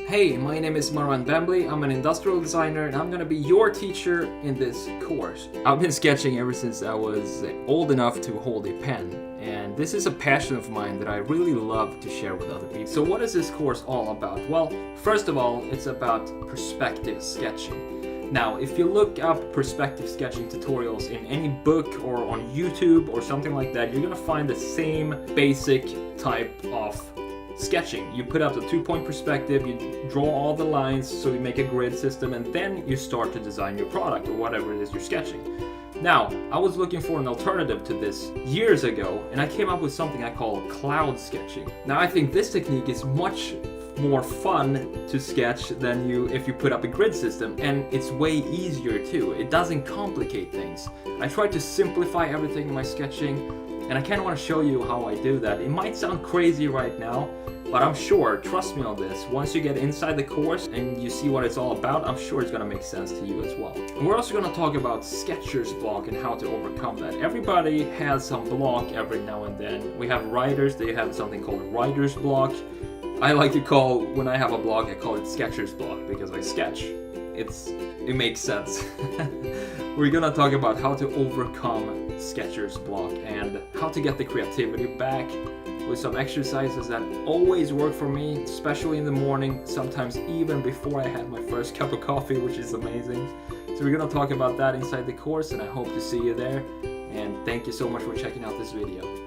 Hey, my name is Marwan Bambly. I'm an industrial designer and I'm gonna be your teacher in this course. I've been sketching ever since I was old enough to hold a pen, and this is a passion of mine that I really love to share with other people. So what is this course all about? Well, first of all, it's about perspective sketching. Now, if you look up perspective sketching tutorials in any book or on YouTube or something like that, you're gonna find the same basic type of sketching. You put up the 2-point perspective, you draw all the lines, so you make a grid system, and then you start to design your product or whatever it is you're sketching. Now, I was looking for an alternative to this years ago, and I came up with something I call cloud sketching. Now, I think this technique is much more fun to sketch than if you put up a grid system, and it's way easier too. It doesn't complicate things. I try to simplify everything in my sketching, and I kind of want to show you how I do that. It might sound crazy right now, but I'm sure, trust me on this, once you get inside the course and you see what it's all about, I'm sure it's going to make sense to you as well. And we're also going to talk about sketcher's block and how to overcome that. Everybody has some block every now and then. We have writers, they have something called writer's block. I like to call, when I have a block, I call it sketcher's block because I sketch. It makes sense. We're gonna talk about how to overcome sketcher's block and how to get the creativity back with some exercises that always work for me, especially in the morning, sometimes even before I had my first cup of coffee, which is amazing. So we're gonna talk about that inside the course, and I hope to see you there. And thank you so much for checking out this video.